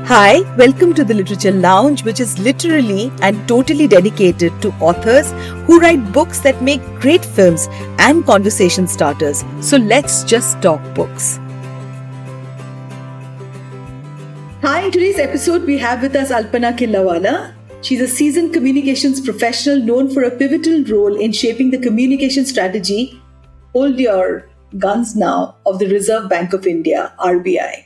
Hi, welcome to the Literature Lounge, which is literally and totally dedicated to authors who write books that make great films and conversation starters. So let's just talk books. Hi, in today's episode, we have with us Alpana Killawala. She's a seasoned communications professional known for a pivotal role in shaping the communication strategy, hold your guns now, of the Reserve Bank of India, RBI.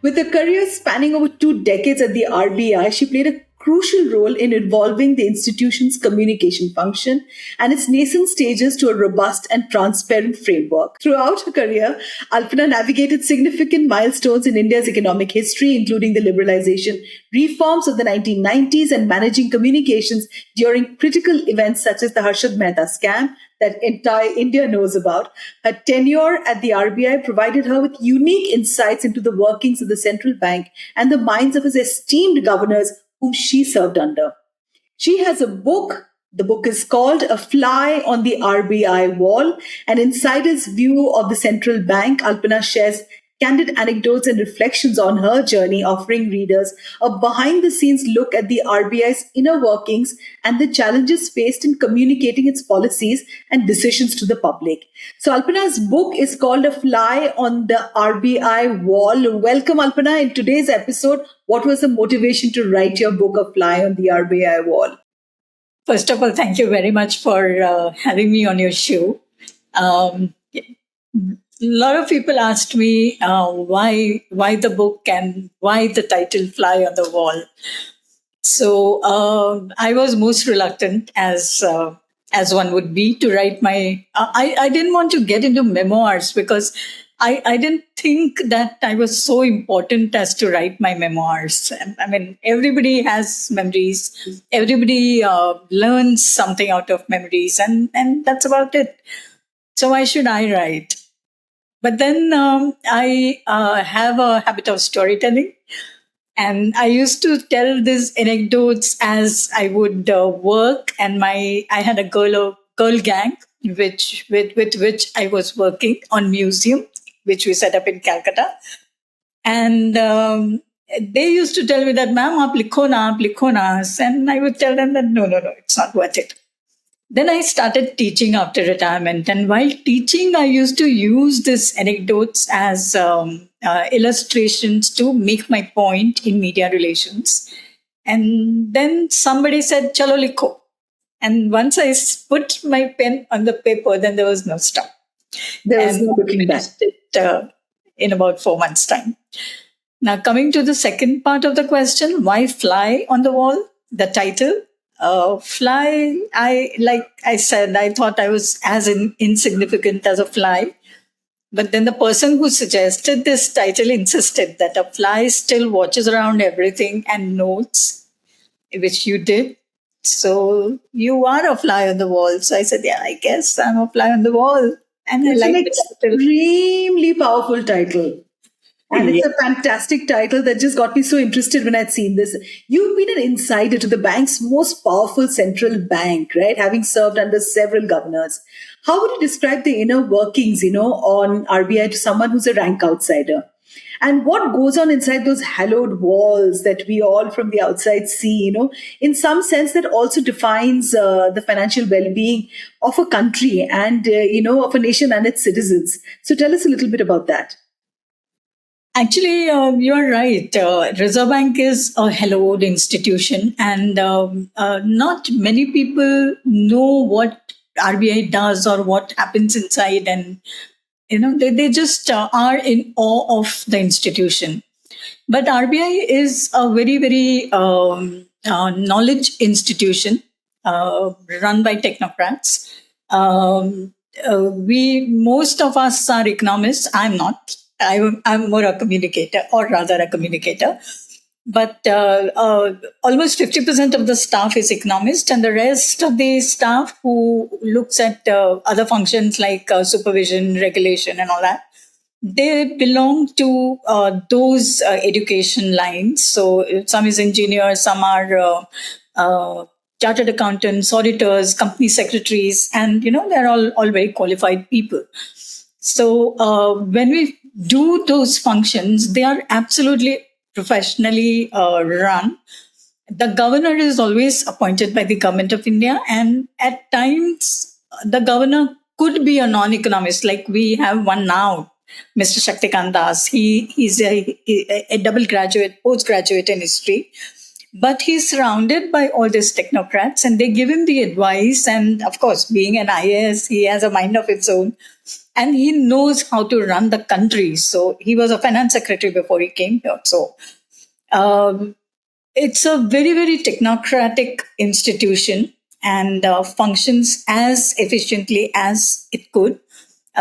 With a career spanning over 2 decades at the RBI, she played a crucial role in evolving the institution's communication function and its nascent stages to a robust and transparent framework. Throughout her career, Alpana navigated significant milestones in India's economic history, including the liberalization reforms of the 1990s and managing communications during critical events such as the Harshad Mehta scam that entire India knows about. Her tenure at the RBI provided her with unique insights into the workings of the central bank and the minds of its esteemed governors whom she served under. She has a book. The book is called A Fly on the RBI Wall, an insider's view of the central bank. Alpana shares candid anecdotes and reflections on her journey, offering readers a behind-the-scenes look at the RBI's inner workings and the challenges faced in communicating its policies and decisions to the public. So Alpana's book is called A Fly on the RBI Wall. Welcome, Alpana. In today's episode, what was the motivation to write your book, A Fly on the RBI Wall? First of all, thank you very much for having me on your show. A lot of people asked me why the book and why the title Fly on the Wall. So I was most reluctant, as one would be, to write my. I didn't want to get into memoirs because I didn't think that I was so important as to write my memoirs. I mean, everybody has memories. Everybody learns something out of memories, and that's about it. So why should I write? But then I have a habit of storytelling, and I used to tell these anecdotes as I would work. And I had a girl gang with which I was working on museum, which we set up in Calcutta, and they used to tell me that, "Ma'am, aap likho na," and I would tell them that no, it's not worth it. Then I started teaching after retirement. And while teaching, I used to use these anecdotes as illustrations to make my point in media relations. And then somebody said, "Chalo likho." And once I put my pen on the paper, then there was no stop. There was no looking back. It in about 4 months' time. Now, coming to the second part of the question, why Fly on the Wall? The title. Fly, like I said, I thought I was as insignificant as a fly. But then the person who suggested this title insisted that a fly still watches around everything and notes, which you did. So you are a fly on the wall. So I said, yeah, I guess I'm a fly on the wall. And It's I like an extremely powerful title. And it's a fantastic title that just got me so interested when I'd seen this. You've been an insider to the bank's most powerful central bank, right? Having served under several governors. How would you describe the inner workings, on RBI to someone who's a rank outsider? And what goes on inside those hallowed walls that we all from the outside see, in some sense that also defines the financial well-being of a country and, of a nation and its citizens. So tell us a little bit about that. Actually, you're right. Reserve Bank is a hallowed institution, and not many people know what RBI does or what happens inside, and they just are in awe of the institution. But RBI is a very, very knowledge institution run by technocrats. Most of us are economists. I'm not. I'm more a communicator, or rather a communicator. But almost 50% of the staff is economist, and the rest of the staff who looks at other functions like supervision, regulation, and all that, they belong to those education lines. So some is engineers, some are chartered accountants, auditors, company secretaries, and they're all very qualified people. So when we do those functions, they are absolutely professionally run. The governor is always appointed by the government of India, and at times the governor could be a non-economist, like we have one now, Mr. Shaktikant Das. He's a double graduate, postgraduate in history, but he's surrounded by all these technocrats, and they give him the advice. And of course, being an IAS, he has a mind of its own, and he knows how to run the country. So he was a finance secretary before he came here. So. It's a very, very technocratic institution and functions as efficiently as it could.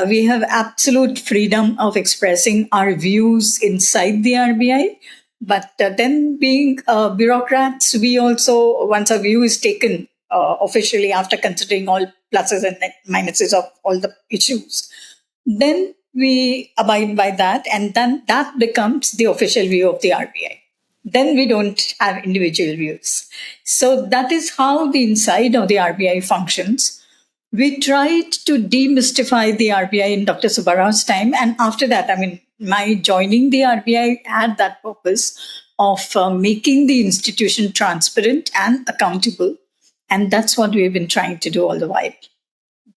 We have absolute freedom of expressing our views inside the RBI. But then, being bureaucrats, we also, once a view is taken officially after considering all pluses and minuses of all the issues, then we abide by that, and then that becomes the official view of the RBI. Then we don't have individual views. So that is how the inside of the RBI functions. We tried to demystify the RBI in Dr. Subbarao's time. And after that, I mean, my joining the RBI had that purpose of making the institution transparent and accountable. And that's what we've been trying to do all the while.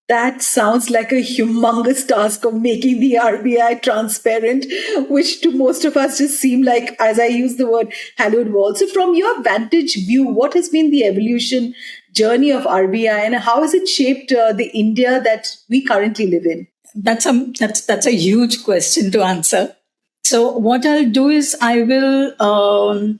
That sounds like a humongous task of making the RBI transparent, which to most of us just seem like, as I use the word, hallowed wall. So from your vantage view, what has been the evolution journey of RBI and how has it shaped the India that we currently live in? That's a huge question to answer. So what I'll do is I will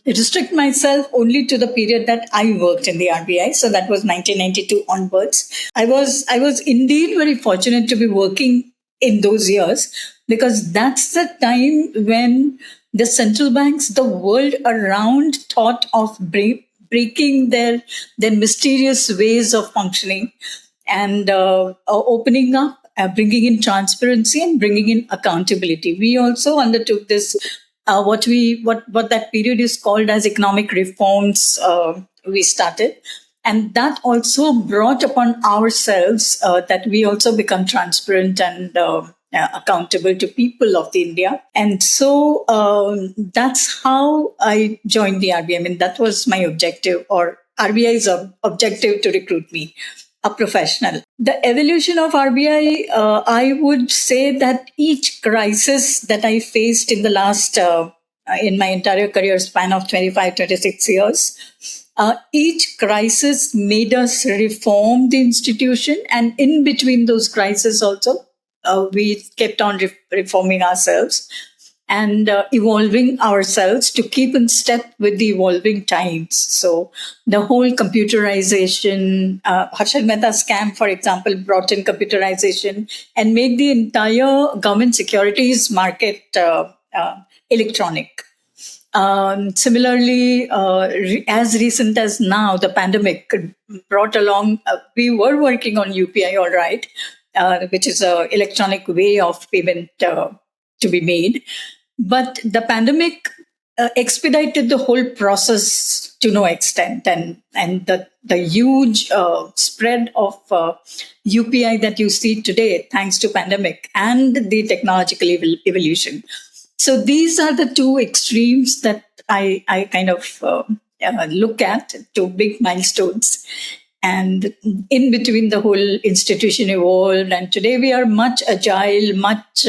restrict myself only to the period that I worked in the RBI. So that was 1992 onwards. I was indeed very fortunate to be working in those years, because that's the time when the central banks, the world around, thought of breaking their mysterious ways of functioning and opening up, bringing in transparency and bringing in accountability. We also undertook this, what that period is called as economic reforms. We started, and that also brought upon ourselves that we also become transparent and accountable to people of the India. And so that's how I joined the RBI. I mean, that was my objective, or RBI's objective, to recruit me, a professional. The evolution of RBI, I would say that each crisis that I faced in the last, in my entire career span of 25, 26 years, each crisis made us reform the institution. And in between those crises also, we kept on reforming ourselves and evolving ourselves to keep in step with the evolving times. So the whole computerization, Harshad Mehta scam, for example, brought in computerization and made the entire government securities market electronic. Similarly, as recent as now, the pandemic brought along, we were working on UPI, all right, which is an electronic way of payment to be made. But the pandemic expedited the whole process to no extent. And the huge spread of UPI that you see today, thanks to pandemic and the technological evolution. So these are the two extremes that I kind of look at, two big milestones. And in between, the whole institution evolved. And today we are much agile, much...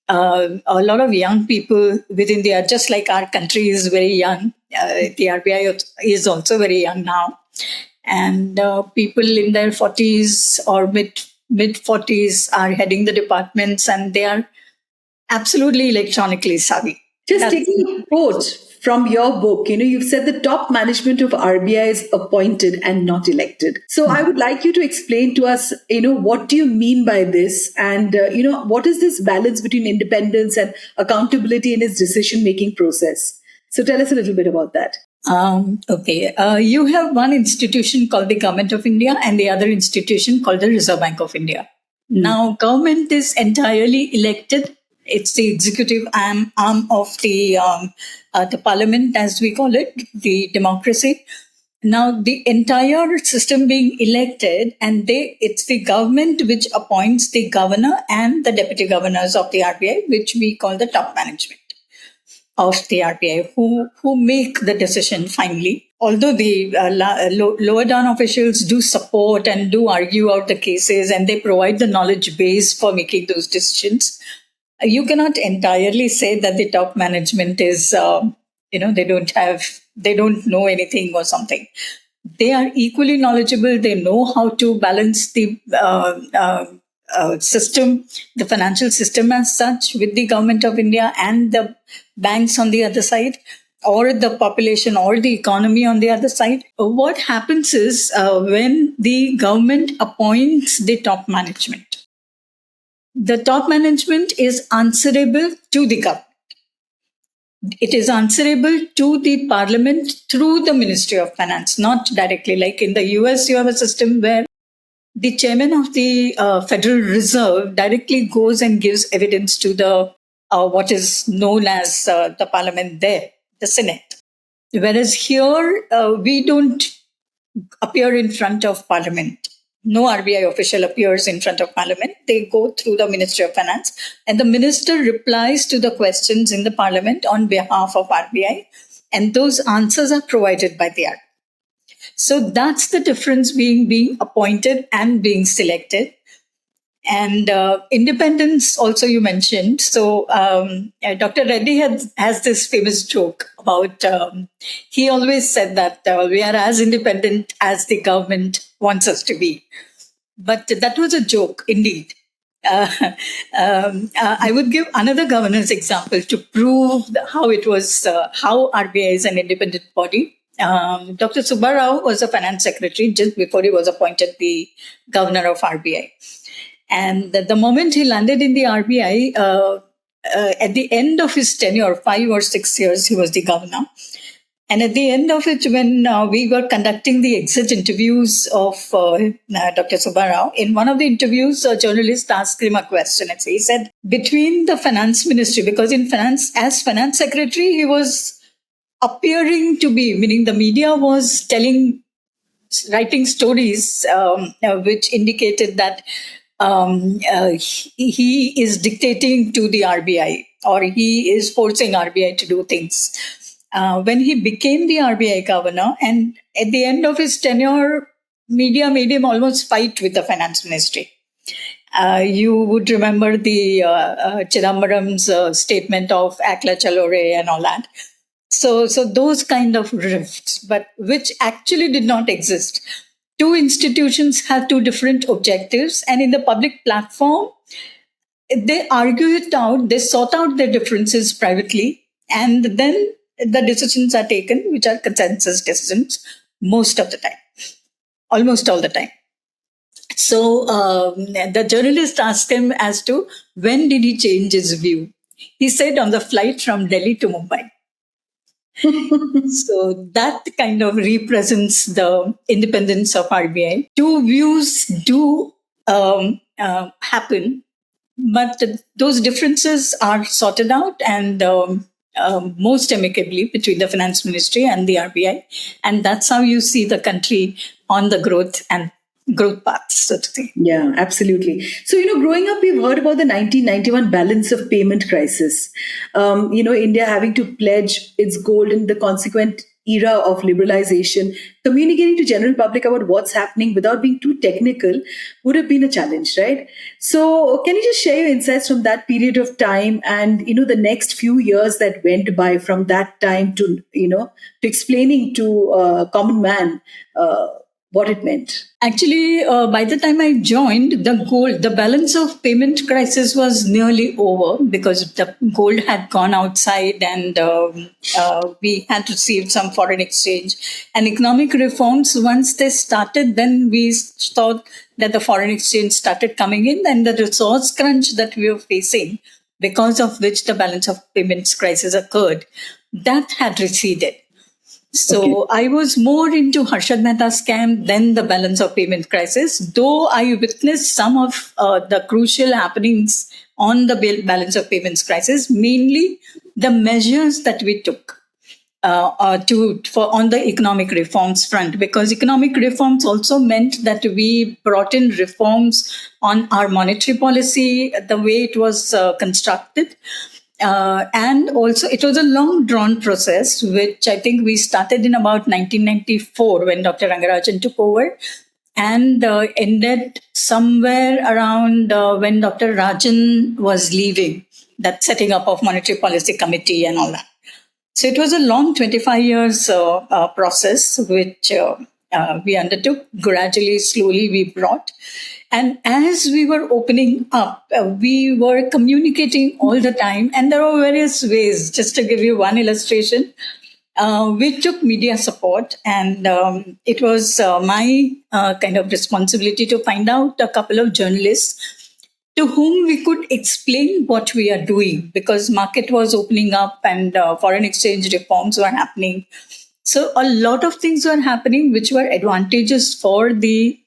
a lot of young people within just like our country is very young. The RBI is also very young now. And people in their 40s or mid 40s are heading the departments, and they are absolutely electronically savvy. Just taking a quote from your book, you've said the top management of RBI is appointed and not elected. So I would like you to explain to us, what do you mean by this? And, what is this balance between independence and accountability in its decision-making process? So tell us a little bit about that. Okay. You have one institution called the Government of India and the other institution called the Reserve Bank of India. Now, government is entirely elected. It's the executive arm of the parliament, as we call it, the democracy. Now the entire system being elected, and it's the government which appoints the governor and the deputy governors of the RBI, which we call the top management of the RBI, who make the decision finally. Although the lower down officials do support and do argue out the cases, and they provide the knowledge base for making those decisions, you cannot entirely say that the top management is, they don't know anything or something. They are equally knowledgeable. They know how to balance the system, the financial system as such, with the government of India and the banks on the other side, or the population or the economy on the other side. What happens is when the government appoints the top management, the top management is answerable to the government. It is answerable to the parliament through the Ministry of Finance, not directly. Like in the US, you have a system where the chairman of the Federal Reserve directly goes and gives evidence to the what is known as the parliament there, the Senate. Whereas here, we don't appear in front of parliament. No RBI official appears in front of parliament. They go through the Ministry of Finance, and the minister replies to the questions in the parliament on behalf of RBI, and those answers are provided by the RBI. So that's the difference being appointed and being selected. And independence also you mentioned. So Dr. Reddy has this famous joke about, he always said that we are as independent as the government wants us to be. But that was a joke indeed. I would give another governance example to prove how it was, how RBI is an independent body. Dr. Subbarao was a finance secretary just before he was appointed the governor of RBI. And the moment he landed in the RBI, at the end of his tenure, 5 or 6 years, he was the governor. And at the end of it, when we were conducting the exit interviews of Dr. Subbarao, in one of the interviews, a journalist asked him a question. And he said, between the finance ministry, because in finance, as finance secretary, he was appearing to be, meaning the media was writing stories which indicated that he is dictating to the RBI, or he is forcing RBI to do things. When he became the RBI governor, and at the end of his tenure, media made him almost fight with the finance ministry. You would remember the Chidambaram's statement of Akla Chalore and all that. So those kind of rifts, but which actually did not exist. Two institutions have two different objectives, and in the public platform, they argue it out, they sort out their differences privately, and then the decisions are taken, which are consensus decisions most of the time, almost all the time. So the journalist asked him as to when did he change his view. He said on the flight from Delhi to Mumbai. So that kind of represents the independence of RBI. Two views do happen, but those differences are sorted out and most amicably between the finance ministry and the RBI. And that's how you see the country on the growth path, so to say. Yeah, absolutely. So, growing up, we've heard about the 1991 balance of payment crisis. India having to pledge its gold in the consequent era of liberalization, communicating to general public about what's happening without being too technical would have been a challenge, right? So can you just share your insights from that period of time and, the next few years that went by from that time to, to explaining to a common man what it meant? Actually, by the time I joined, the balance of payment crisis was nearly over because the gold had gone outside and we had received some foreign exchange. And economic reforms, once they started, then we thought that the foreign exchange started coming in, and the resource crunch that we were facing, because of which the balance of payments crisis occurred, that had receded. So okay. I was more into Harshad Mehta scam than the balance of payment crisis, though I witnessed some of the crucial happenings on the balance of payments crisis, mainly the measures that we took. on the economic reforms front, because economic reforms also meant that we brought in reforms on our monetary policy, the way it was constructed. And also, it was a long drawn process, which I think we started in about 1994 when Dr. Rangarajan took over, and ended somewhere around when Dr. Rajan was leaving, that setting up of Monetary Policy Committee and all that. So it was a long 25 years process, which we undertook. Gradually, slowly, we brought. And as we were opening up, we were communicating all the time. And there were various ways. Just to give you one illustration, we took media support, and it was my kind of responsibility to find out a couple of journalists to whom we could explain what we are doing, because market was opening up and foreign exchange reforms were happening. So a lot of things were happening which were advantageous for the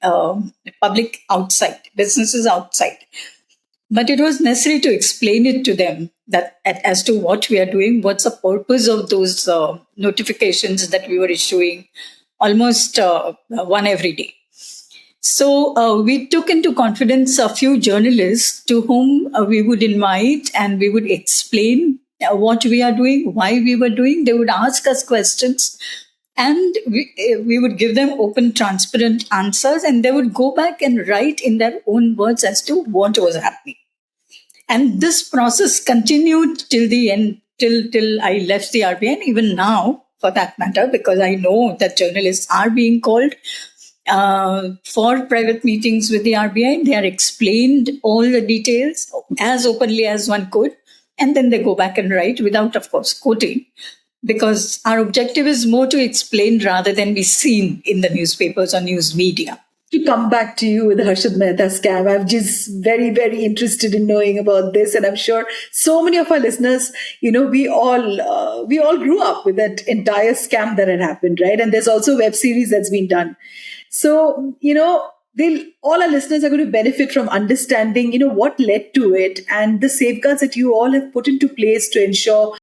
public outside, businesses outside. But it was necessary to explain it to them that as to what we are doing, what's the purpose of those notifications that we were issuing, almost one every day. So we took into confidence a few journalists to whom we would invite, and we would explain what we are doing, why we were doing. They would ask us questions, and we would give them open, transparent answers, and they would go back and write in their own words as to what was happening. And this process continued till the end, till I left the RBI, and even now, for that matter, because I know that journalists are being called for private meetings with the RBI. They are explained all the details as openly as one could, and then they go back and write without, of course, quoting, because our objective is more to explain rather than be seen in the newspapers or news media. To come back to you with the Harshad Mehta scam, I'm just very, very interested in knowing about this, and I'm sure so many of our listeners, we all grew up with that entire scam that had happened, right? And there's also a web series that's been done. So, all our listeners are going to benefit from understanding, what led to it and the safeguards that you all have put into place to ensure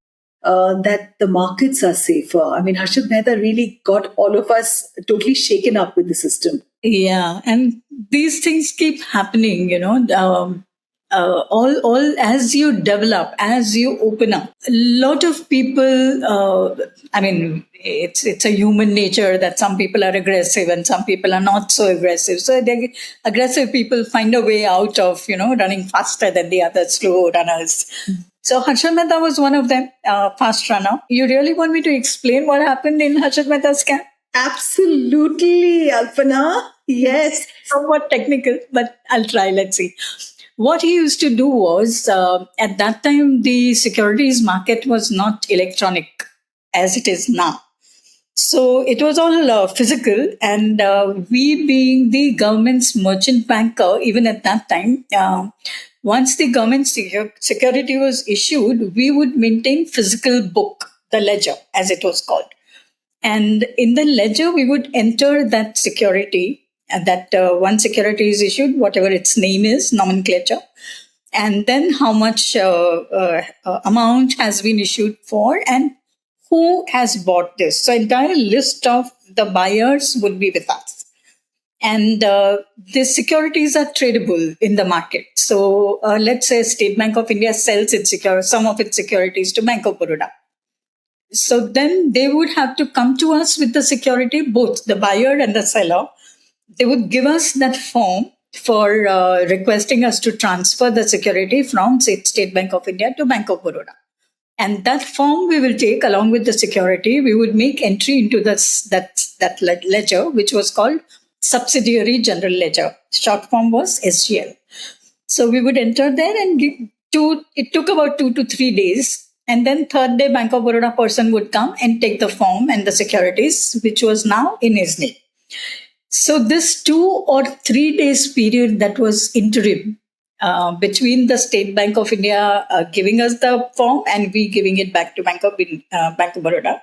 that the markets are safer. I mean, Harshad Mehta really got all of us totally shaken up with the system. Yeah, and these things keep happening, all as you develop, as you open up. A lot of people, it's a human nature that some people are aggressive and some people are not so aggressive. So the aggressive people find a way out of, running faster than the other slow runners. So Harshad Mehta was one of them, fast runner. You really want me to explain what happened in Harshad Mehta's scam? Absolutely, Alpana. Yes. Somewhat technical, but I'll try. Let's see. What he used to do was, at that time, the securities market was not electronic as it is now. So it was all physical, and we being the government's merchant banker, even at that time, once the government security was issued, we would maintain physical book, the ledger, as it was called. And in the ledger, we would enter that security, and that one security is issued, whatever its name is, nomenclature, and then how much amount has been issued for, and who has bought this. So entire list of the buyers would be with us. And these securities are tradable in the market. So let's say State Bank of India sells some of its securities to Bank of Baroda. So then they would have to come to us with the security, both the buyer and the seller. They would give us that form for requesting us to transfer the security from State Bank of India to Bank of Baroda. And that form we will take along with the security. We would make entry into that ledger, which was called Subsidiary General Ledger. Short form was SGL. So we would enter there, and it took about 2 to 3 days. And then third day, Bank of Baroda person would come and take the form and the securities, which was now in his name. So this 2 or 3 days period that was interim between the State Bank of India giving us the form and we giving it back to Bank of Baroda,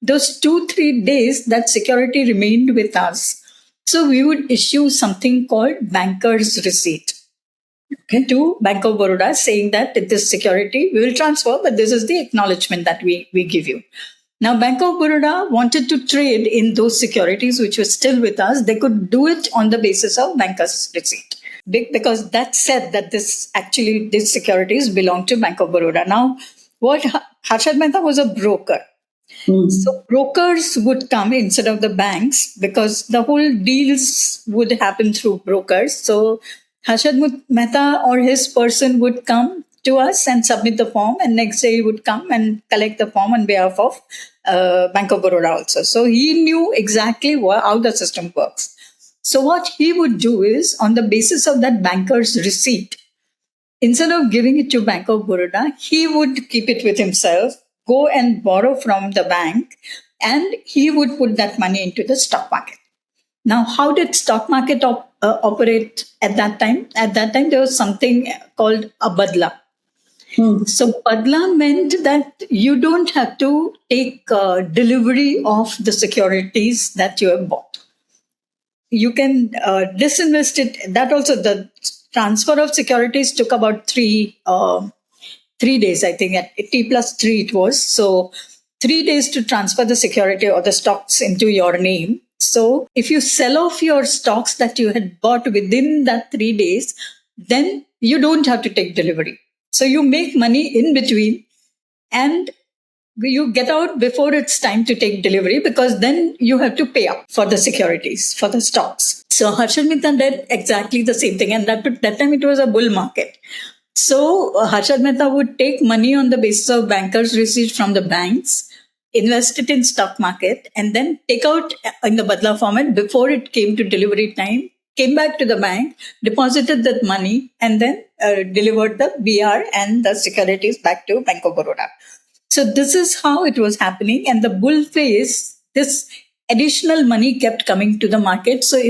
those 2-3 days that security remained with us. So we would issue something called banker's receipt. Okay, to Bank of Baroda, saying that this security we will transfer, but this is the acknowledgement that we give you. Now, Bank of Baroda wanted to trade in those securities which were still with us. They could do it on the basis of banker's receipt because that said that these securities belong to Bank of Baroda. Now, what Harshad Mehta was a broker. So brokers would come instead of the banks because the whole deals would happen through brokers. So Harshad Mehta or his person would come to us and submit the form, and next day he would come and collect the form on behalf of Bank of Baroda also. So he knew exactly how the system works. So what he would do is, on the basis of that banker's receipt, instead of giving it to Bank of Baroda, he would keep it with himself, go and borrow from the bank, and he would put that money into the stock market. Now, how did stock market operate at that time? At that time, there was something called a badla. So badla meant that you don't have to take delivery of the securities that you have bought. You can disinvest it. That also, the transfer of securities took about 3 days, I think. At T+3 it was. So 3 days to transfer the security or the stocks into your name. So if you sell off your stocks that you had bought within that 3 days, then you don't have to take delivery. So you make money in between and you get out before it's time to take delivery, because then you have to pay up for the securities, for the stocks. So Harshad Mehta did exactly the same thing. And that time it was a bull market. So Harshad Mehta would take money on the basis of bankers' receipt from the banks, invest it in stock market, and then take out in the badla format before it came to delivery time, came back to the bank, deposited that money, and then delivered the BR and the securities back to Bank of Baroda. So this is how it was happening. And the bull phase, this additional money kept coming to the market. So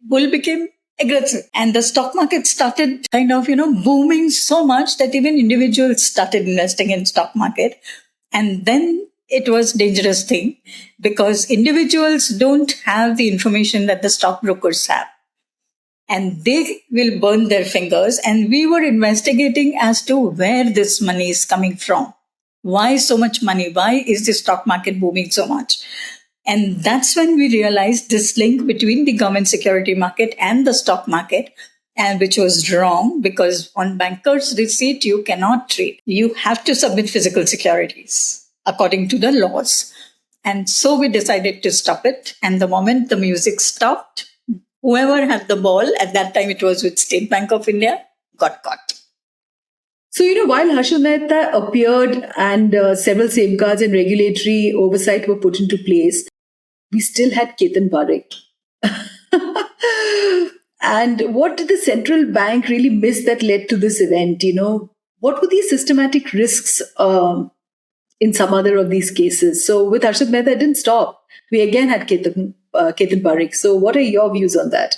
bull became aggressive. And the stock market started kind of, booming so much that even individuals started investing in stock market. And then it was a dangerous thing because individuals don't have the information that the stockbrokers have. And they will burn their fingers. And we were investigating as to where this money is coming from. Why so much money? Why is the stock market booming so much? And that's when we realized this link between the government security market and the stock market, and which was wrong, because on banker's receipt, you cannot trade. You have to submit physical securities according to the laws. And so we decided to stop it. And the moment the music stopped, whoever had the ball, at that time it was with State Bank of India, got caught. So, while Harshad Mehta appeared and several safeguards and regulatory oversight were put into place, we still had Ketan Parekh. And what did the central bank really miss that led to this event? What were these systematic risks in some other of these cases? So with Harshad Mehta, it didn't stop. We again had Ketan Parekh. So what are your views on that?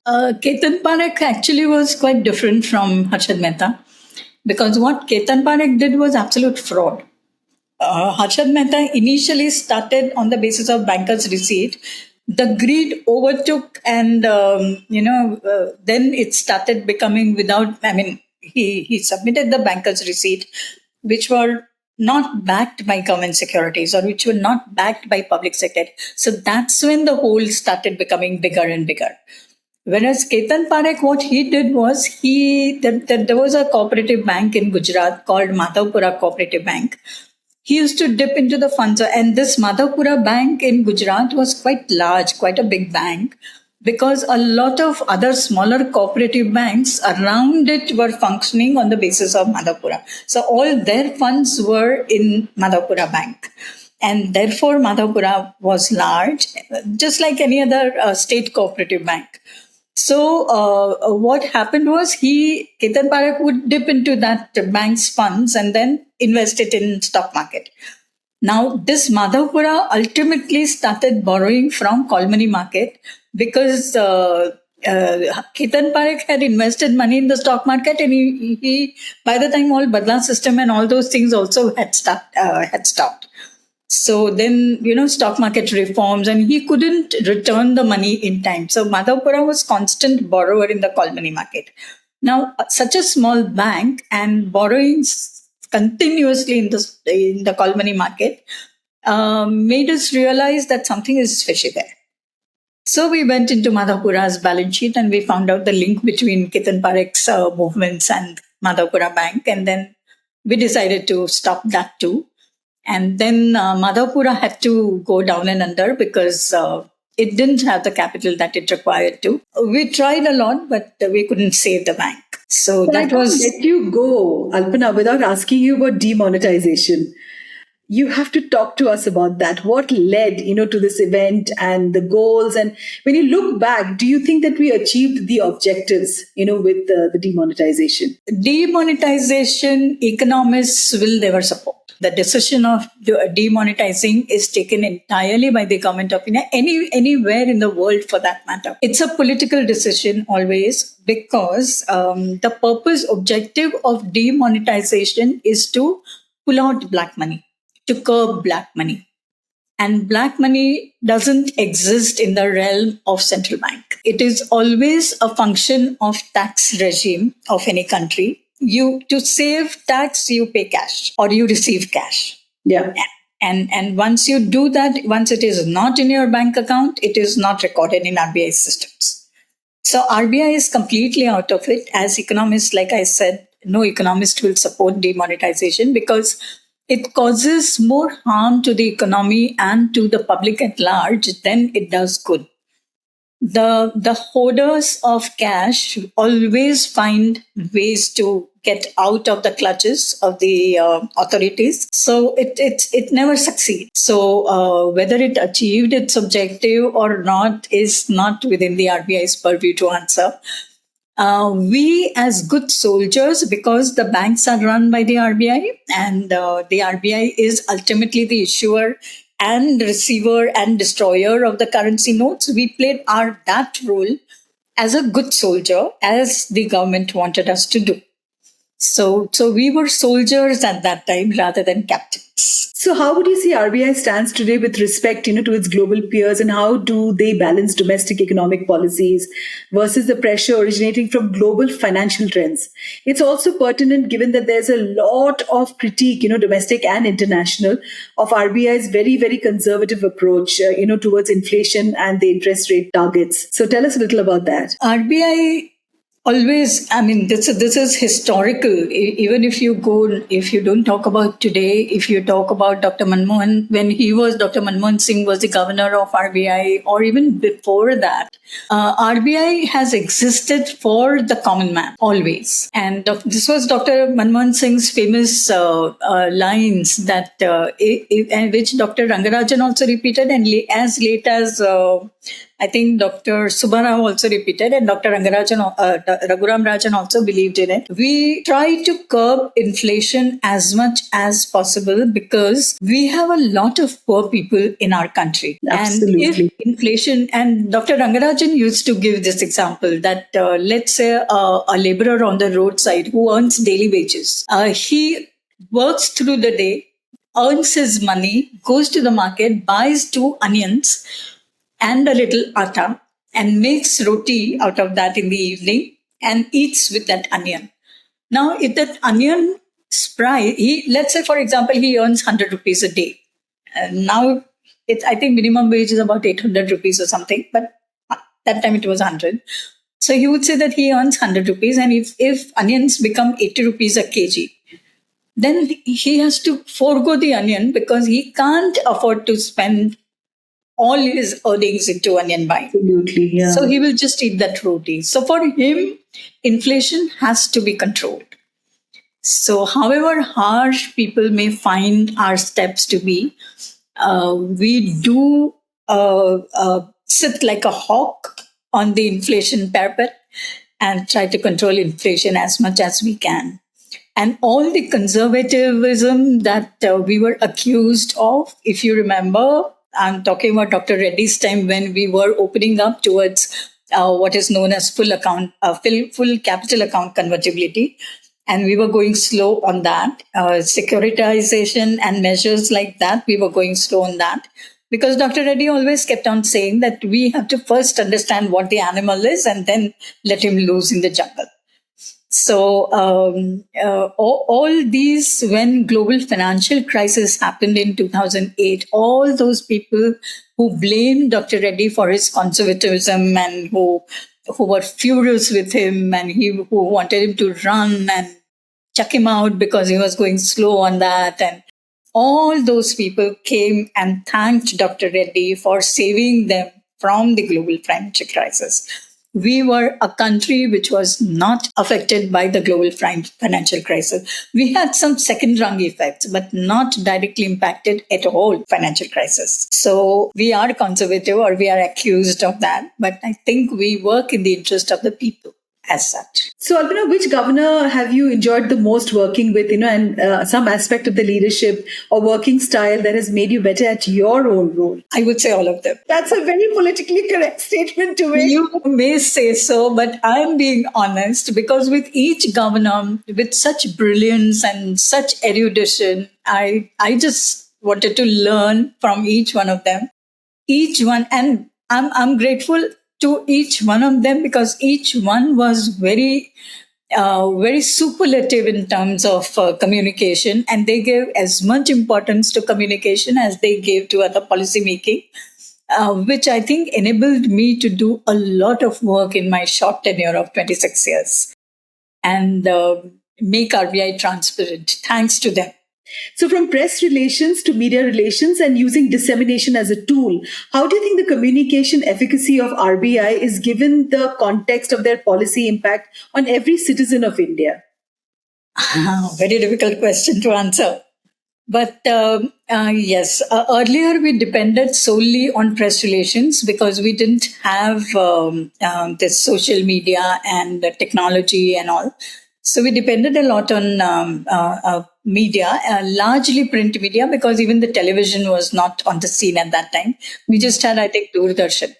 Ketan Parekh actually was quite different from Harshad Mehta, because what Ketan Parekh did was absolute fraud. Harshad Mehta initially started on the basis of banker's receipt. The greed overtook, and then it started becoming without. He submitted the banker's receipt, which were not backed by government securities or which were not backed by public sector. So that's when the hole started becoming bigger and bigger. Whereas Ketan Parekh, what he did was there was a cooperative bank in Gujarat called Madhavpura Cooperative Bank. He used to dip into the funds, and this Madhavpura Bank in Gujarat was quite large, quite a big bank, because a lot of other smaller cooperative banks around it were functioning on the basis of Madhavpura. So all their funds were in Madhavpura Bank. And therefore, Madhavpura was large, just like any other state cooperative bank. So what happened was Ketan Parekh would dip into that bank's funds and then invest it in stock market. Now, this Madhavpura ultimately started borrowing from call money market because Ketan Parekh had invested money in the stock market, and he by the time all Badla system and all those things also had stopped. So then, stock market reforms, and he couldn't return the money in time. So Madhavpura was constant borrower in the call money market. Now, such a small bank and borrowing continuously in the call money market, made us realize that something is fishy there. So we went into Madhavpura's balance sheet and we found out the link between Ketan Parekh's movements and Madhavpura Bank. And then we decided to stop that too. And then Madhavpura had to go down and under because it didn't have the capital that it required to. We tried a lot, but we couldn't save the bank. So But I that can't was... let you go, Alpana, without asking you about demonetization. You have to talk to us about that. What led, to this event and the goals? And when you look back, do you think that we achieved the objectives, with the demonetization? Demonetization, economists will never support. The decision of demonetizing is taken entirely by the government of India, anywhere in the world for that matter. It's a political decision always because the objective of demonetization is to pull out black money, to curb black money. And black money doesn't exist in the realm of central bank. It is always a function of tax regime of any country. To save tax, you pay cash or you receive cash. Yeah. And once you do that, once it is not in your bank account, it is not recorded in RBI systems. So RBI is completely out of it. As economists, like I said, no economist will support demonetization because it causes more harm to the economy and to the public at large than it does good. The hoarders of cash always find ways to get out of the clutches of the authorities. So it never succeeds. So whether it achieved its objective or not is not within the RBI's purview to answer. We as good soldiers, because the banks are run by the RBI and the RBI is ultimately the issuer and receiver and destroyer of the currency notes, we played that role as a good soldier, as the government wanted us to do. So we were soldiers at that time rather than captains. So how would you see RBI stands today with respect, to its global peers, and how do they balance domestic economic policies versus the pressure originating from global financial trends? It's also pertinent given that there's a lot of critique, domestic and international, of RBI's very, very conservative approach, towards inflation and the interest rate targets. So tell us a little about that. RBI always, this is historical. Even if you don't talk about today, if you talk about Dr. Manmohan, when Dr. Manmohan Singh was the governor of RBI, or even before that, RBI has existed for the common man, always. And this was Dr. Manmohan Singh's famous lines that, which Dr. Rangarajan also repeated, and as late as I think Dr. Subbarao also repeated, and Dr. Raghuram Rajan also believed in it. We try to curb inflation as much as possible because we have a lot of poor people in our country. Absolutely. And if inflation, and Dr. Rangarajan used to give this example that let's say a laborer on the roadside who earns daily wages, he works through the day, earns his money, goes to the market, buys 2 onions and a little atta, and makes roti out of that in the evening and eats with that onion. Now, if that onion price, let's say, for example, he earns 100 rupees a day. Now, I think minimum wage is about 800 rupees or something, but that time it was 100. So he would say that he earns 100 rupees, and if onions become 80 rupees a kg, then he has to forego the onion because he can't afford to spend all his earnings into onion buying. Absolutely, yeah. So he will just eat that roti. So for him, inflation has to be controlled. So however harsh people may find our steps to be, we do sit like a hawk on the inflation parapet and try to control inflation as much as we can. And all the conservatism that we were accused of, if you remember, I'm talking about Dr. Reddy's time when we were opening up towards what is known as full capital account convertibility. And we were going slow on that. Securitization and measures like that, we were going slow on that. Because Dr. Reddy always kept on saying that we have to first understand what the animal is and then let him loose in the jungle. So all these, when global financial crisis happened in 2008, all those people who blamed Dr. Reddy for his conservatism and who were furious with him and who wanted him to run and chuck him out because he was going slow on that, and all those people came and thanked Dr. Reddy for saving them from the global financial crisis. We were a country which was not affected by the global financial crisis. We had some second rung effects, but not directly impacted at all financial crisis. So we are conservative, or we are accused of that, but I think we work in the interest of the people as such. So, Alpana, which governor have you enjoyed the most working with, and some aspect of the leadership or working style that has made you better at your own role? I would say all of them. That's a very politically correct statement to make. You may say so, but I'm being honest, because with each governor, with such brilliance and such erudition, I just wanted to learn from each one of them. Each one, and I'm grateful to each one of them, because each one was very superlative in terms of communication, and they gave as much importance to communication as they gave to other policy making, which I think enabled me to do a lot of work in my short tenure of 26 years and make RBI transparent, thanks to them. So, from press relations to media relations and using dissemination as a tool, how do you think the communication efficacy of RBI is given the context of their policy impact on every citizen of India? Very difficult question to answer. But yes, earlier we depended solely on press relations because we didn't have this social media and technology and all. So we depended a lot on media, largely print media, because even the television was not on the scene at that time. We just had, I think, Doordarshan.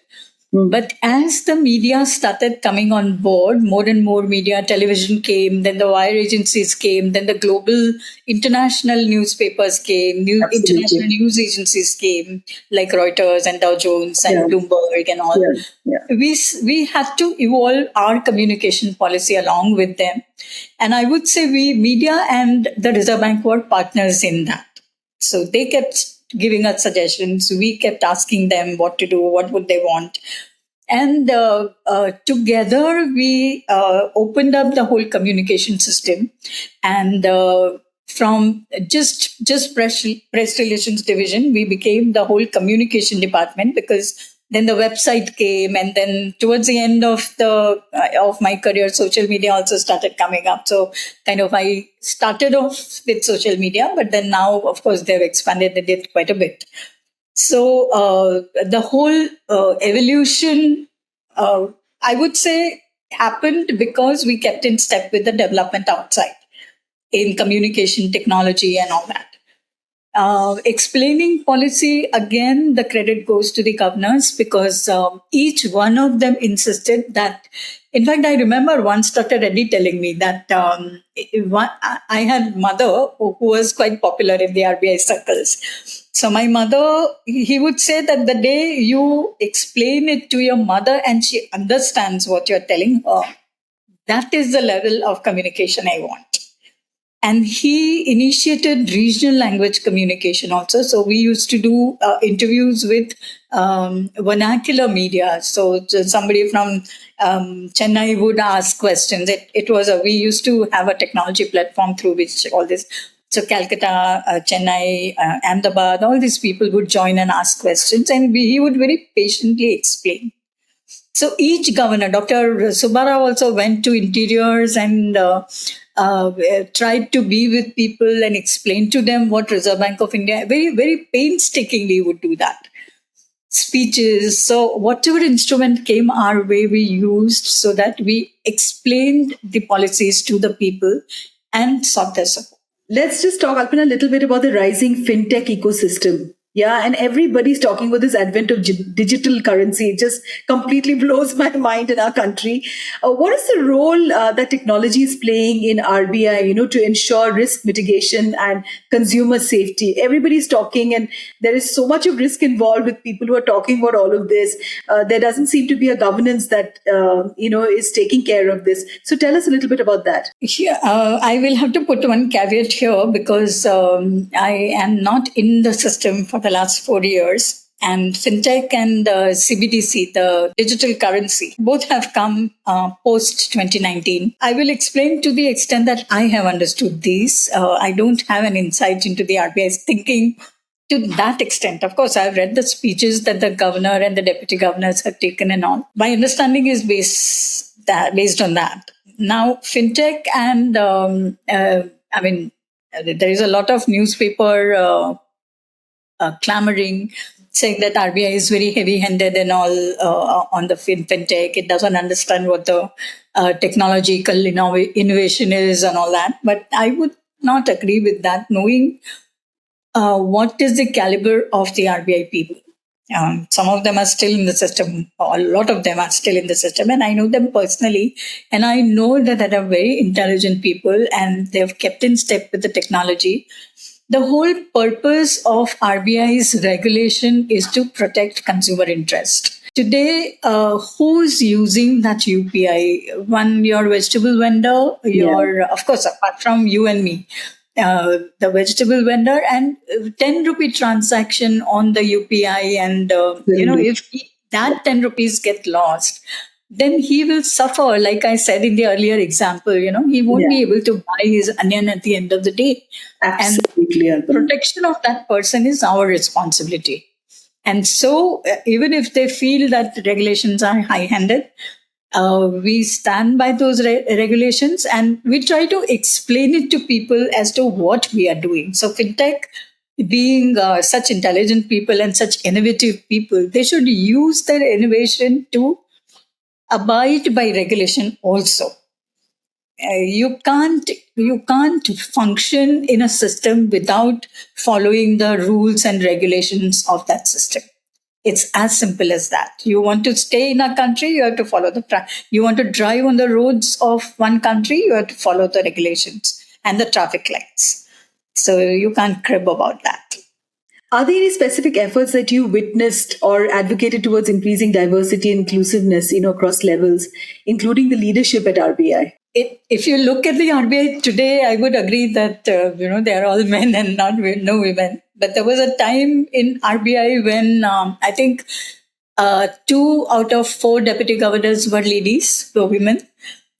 But as the media started coming on board, more and more media, television came, then the wire agencies came, then the global international newspapers came, international news agencies came, like Reuters and Dow Jones and Bloomberg and all. We had to evolve our communication policy along with them. And I would say media and the Reserve Bank were partners in that. So they kept giving us suggestions. We kept asking them what to do, what would they want. And together we opened up the whole communication system. And from just press relations division, we became the whole communication department, because then the website came, and then towards the end of my career, social media also started coming up. So kind of I started off with social media, but then now, of course, they've expanded it quite a bit. So the whole evolution, I would say, happened because we kept in step with the development outside in communication technology and all that. Explaining policy, again, the credit goes to the governors, because each one of them insisted that. In fact, I remember once Dr. Reddy telling me that I had mother who was quite popular in the RBI circles. So my mother, he would say that the day you explain it to your mother and she understands what you're telling her, that is the level of communication I want. And he initiated regional language communication also. So we used to do interviews with vernacular media. So somebody from Chennai would ask questions. We used to have a technology platform through which all this. So Calcutta, Chennai, Ahmedabad, all these people would join and ask questions, and he would very patiently explain. So each governor, Dr. Subbarao also went to interiors and tried to be with people and explain to them what Reserve Bank of India, very, very painstakingly would do that. Speeches. So whatever instrument came our way, we used so that we explained the policies to the people and sought their support. Let's just talk, Alpana, a little bit about the rising Fintech ecosystem. Yeah, and everybody's talking about this advent of digital currency. It just completely blows my mind in our country. What is the role that technology is playing in RBI, to ensure risk mitigation and consumer safety? Everybody's talking, and there is so much of risk involved with people who are talking about all of this. There doesn't seem to be a governance that is taking care of this. So tell us a little bit about that. Yeah, I will have to put one caveat here because I am not in the system for the last 4 years. And Fintech and CBDC, the digital currency, both have come post 2019. I will explain to the extent that I have understood these. I don't have an insight into the RBI's thinking to that extent. Of course, I've read the speeches that the governor and the deputy governors have taken and all. My understanding is based on that. Now, fintech and there is a lot of newspaper clamoring saying that RBI is very heavy-handed and all on the fintech. It doesn't understand what the technological innovation is and all that. But I would not agree with that, knowing what is the caliber of the RBI people. Some of them are still in the system, or a lot of them are still in the system, and I know them personally. And I know that they are very intelligent people and they've kept in step with the technology. The whole purpose of RBI's regulation is to protect consumer interest. Today, who's using that UPI? One, your vegetable vendor, of course, apart from you and me, the vegetable vendor, and 10 rupee transaction on the UPI. And, if that 10 rupees get lost, then he will suffer. Like I said in the earlier example, he won't be able to buy his onion at the end of the day. Absolutely. And protection of that person is our responsibility. And so even if they feel that the regulations are high-handed, we stand by those regulations and we try to explain it to people as to what we are doing. So fintech, being such intelligent people and such innovative people, they should use their innovation to abide by regulation also. You can't function in a system without following the rules and regulations of that system. It's as simple as that. You want to stay in a country, you have to follow you want to drive on the roads of one country, you have to follow the regulations and the traffic lights. So you can't crib about that. Are there any specific efforts that you witnessed or advocated towards increasing diversity and inclusiveness, across levels, including the leadership at RBI? If you look at the RBI today, I would agree that they are all men and no women. But there was a time in RBI when I think 2 out of 4 deputy governors were ladies, were women.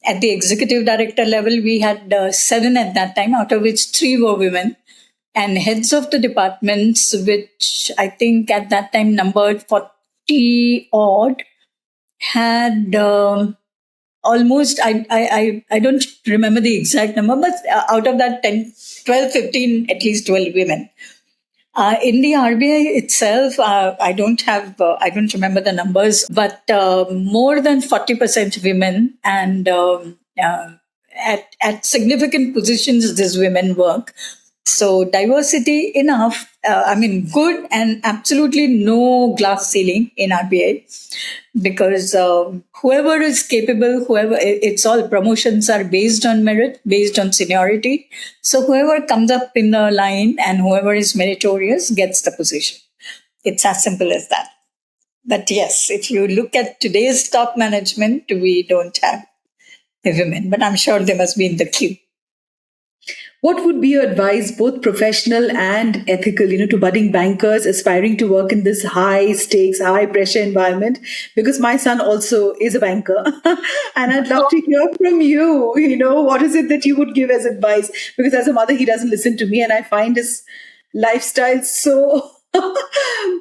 At the executive director level, we had 7 at that time, out of which 3 were women. And heads of the departments, which I think at that time numbered 40 odd, had almost, I don't remember the exact number, but out of that 10, 12, 15, at least 12 women. In the RBI itself, I don't remember the numbers, but more than 40% women, and at significant positions, these women work. So diversity enough, good, and absolutely no glass ceiling in RBI, because whoever is capable, it's all promotions are based on merit, based on seniority. So whoever comes up in the line and whoever is meritorious gets the position. It's as simple as that. But yes, if you look at today's top management, we don't have women, but I'm sure they must be in the queue. What would be your advice, both professional and ethical, to budding bankers aspiring to work in this high stakes, high pressure environment? Because my son also is a banker, and I'd love to hear from you. What is it that you would give as advice? Because as a mother, he doesn't listen to me, and I find his lifestyle so,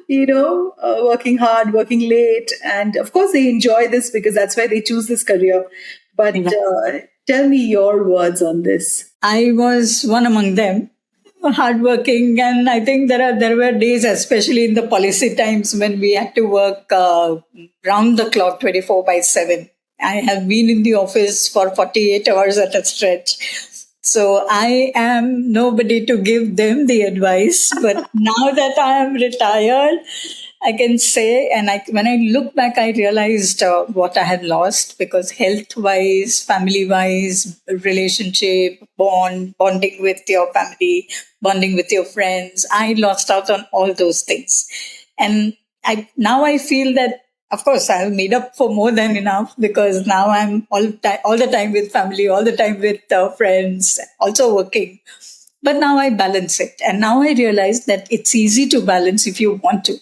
working hard, working late, and of course they enjoy this because that's why they choose this career. But tell me your words on this. I was one among them, hardworking, and I think there were days, especially in the policy times, when we had to work round the clock, 24/7. I have been in the office for 48 hours at a stretch. So I am nobody to give them the advice. But now that I am retired, I can say, and when I look back, I realized what I had lost, because health-wise, family-wise, relationship, bonding with your family, bonding with your friends, I lost out on all those things. And now I feel that, of course, I have made up for more than enough, because now I'm all the time with family, all the time with friends, also working. But now I balance it. And now I realize that it's easy to balance if you want to.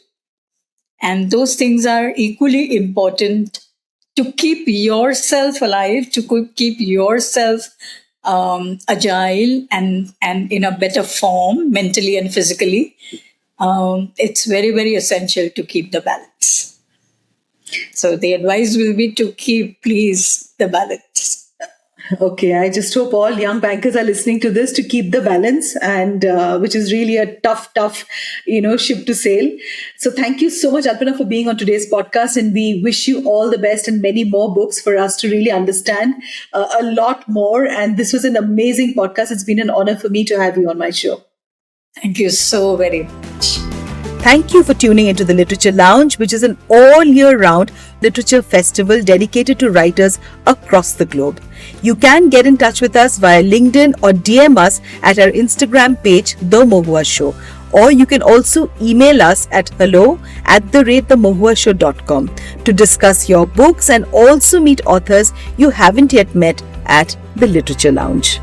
And those things are equally important to keep yourself alive, to keep yourself agile and in a better form, mentally and physically. It's very, very essential to keep the balance. So the advice will be to keep, please, the balance. Okay, I just hope all young bankers are listening to this to keep the balance, and which is really a tough, ship to sail. So thank you so much, Alpana, for being on today's podcast, and we wish you all the best and many more books for us to really understand a lot more. And this was an amazing podcast. It's been an honor for me to have you on my show. Thank you so very much. Thank you for tuning into the Literature Lounge, which is an all-year-round literature festival dedicated to writers across the globe. You can get in touch with us via LinkedIn or DM us at our Instagram page, The Mohua Show. Or you can also email us at hello@themohuashow.com to discuss your books and also meet authors you haven't yet met at the Literature Lounge.